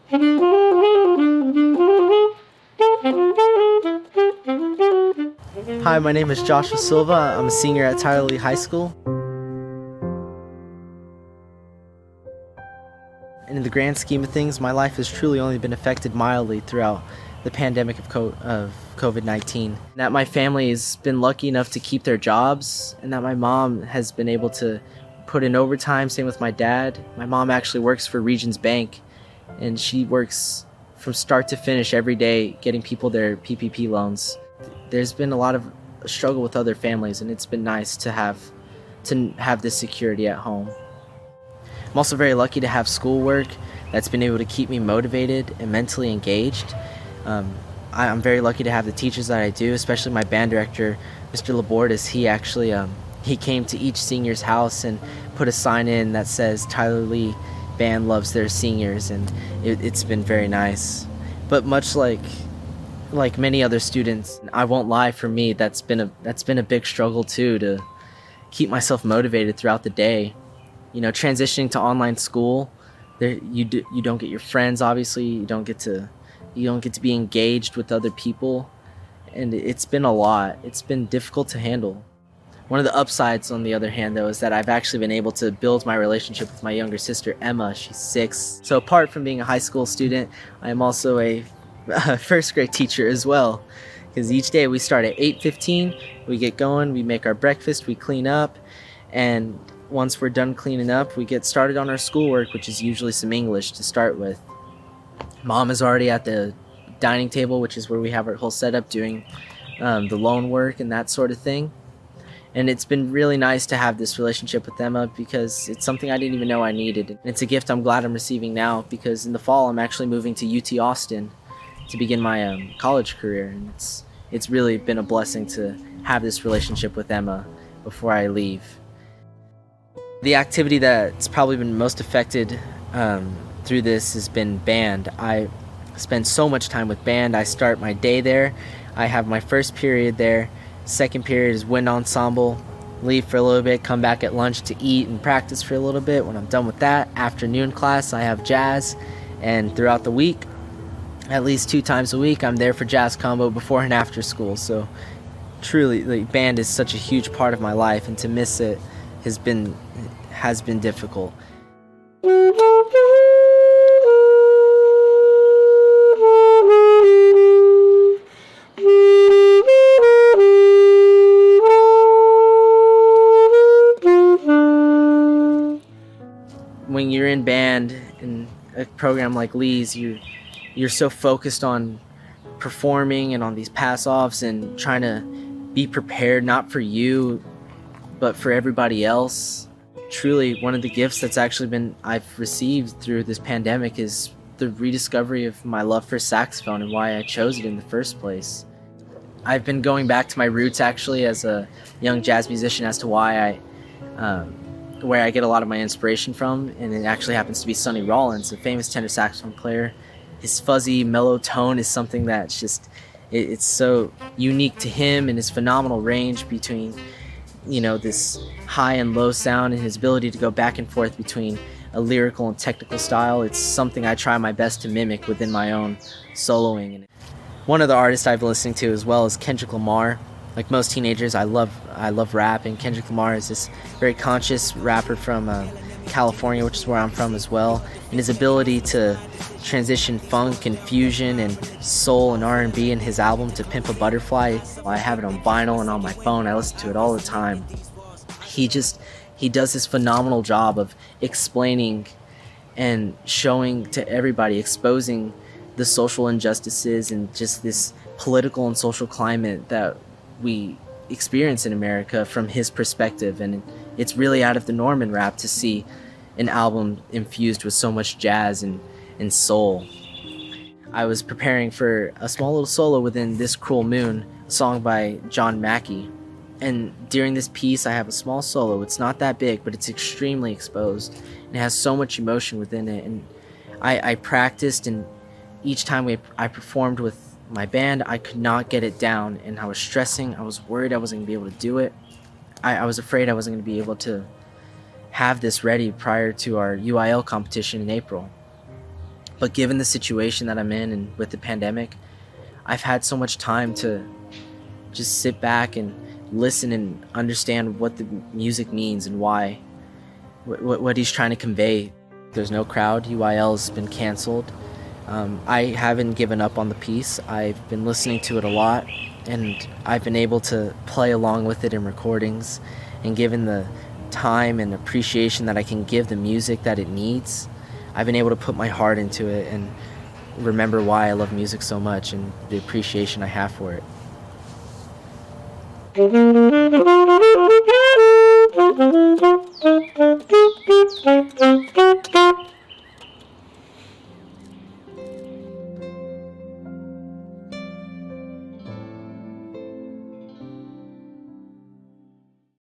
Hi, my name is Joshua Silva. I'm a senior at Tyler Lee High School. And in the grand scheme of things, my life has truly only been affected mildly throughout the pandemic of COVID-19. That my family has been lucky enough to keep their jobs, and that my mom has been able to put in overtime, same with my dad. My mom actually works for Regions Bank, and she works from start to finish every day getting people their PPP loans. There's been a lot of struggle with other families, and it's been nice to have this security at home. I'm also very lucky to have schoolwork that's been able to keep me motivated and mentally engaged. I'm very lucky to have the teachers that I do, especially my band director, Mr. Labordis. He came to each senior's house and put a sign in that says Tyler Lee Band loves their seniors, and it's been very nice. But much like many other students, I won't lie, for me that's been a big struggle too, to keep myself motivated throughout the day. You know, transitioning to online school, you don't get your friends, obviously. You don't get to be engaged with other people, and it's been a lot. It's been difficult to handle. One of the upsides, on the other hand, though, is that I've actually been able to build my relationship with my younger sister, Emma. She's 6. So apart from being a high school student, I am also a first grade teacher as well, because each day we start at 8:15, we get going, we make our breakfast, we clean up, and once we're done cleaning up, we get started on our schoolwork, which is usually some English to start with. Mom is already at the dining table, which is where we have our whole setup, doing the loan work and that sort of thing. And it's been really nice to have this relationship with Emma, because it's something I didn't even know I needed. And it's a gift I'm glad I'm receiving now, because in the fall I'm actually moving to UT Austin to begin my college career. And it's really been a blessing to have this relationship with Emma before I leave. The activity that's probably been most affected through this has been band. I spend so much time with band. I start my day there. I have my first period there. Second period is wind ensemble. Leave for a little bit, come back at lunch to eat and practice for a little bit. When I'm done with that, afternoon class, I have jazz. And throughout the week, at least 2 times a week, I'm there for jazz combo before and after school. So truly, the band is such a huge part of my life, and to miss it has been difficult. When you're in band in a program like Lee's, you're so focused on performing and on these pass-offs and trying to be prepared, not for you, but for everybody else. Truly, one of the gifts that's actually I've received through this pandemic is the rediscovery of my love for saxophone and why I chose it in the first place. I've been going back to my roots, actually, as a young jazz musician, as to why where I get a lot of my inspiration from, and it actually happens to be Sonny Rollins, a famous tenor saxophone player. His fuzzy, mellow tone is something that's just, it's so unique to him, and his phenomenal range between, this high and low sound, and his ability to go back and forth between a lyrical and technical style. It's something I try my best to mimic within my own soloing. One of the artists I've been listening to as well is Kendrick Lamar. Like most teenagers, I love rap, and Kendrick Lamar is this very conscious rapper from California, which is where I'm from as well. And his ability to transition funk and fusion and soul and R&B in his album To Pimp a Butterfly, I have it on vinyl and on my phone. I listen to it all the time. He does this phenomenal job of explaining and showing to everybody, exposing the social injustices and just this political and social climate that we experience in America from his perspective. And it's really out of the norm in rap to see an album infused with so much jazz and soul. I was preparing for a small little solo within This Cruel Moon, a song by John Mackey. And during this piece, I have a small solo. It's not that big, but it's extremely exposed. And it has so much emotion within it. And I practiced, and each time I performed with my band, I could not get it down, and I was stressing. I was worried I wasn't going to be able to do it. I was afraid I wasn't going to be able to have this ready prior to our UIL competition in April. But given the situation that I'm in and with the pandemic, I've had so much time to just sit back and listen and understand what the music means and why, what he's trying to convey. There's no crowd. UIL's been canceled. I haven't given up on the piece. I've been listening to it a lot, and I've been able to play along with it in recordings. And given the time and appreciation that I can give the music that it needs, I've been able to put my heart into it and remember why I love music so much and the appreciation I have for it.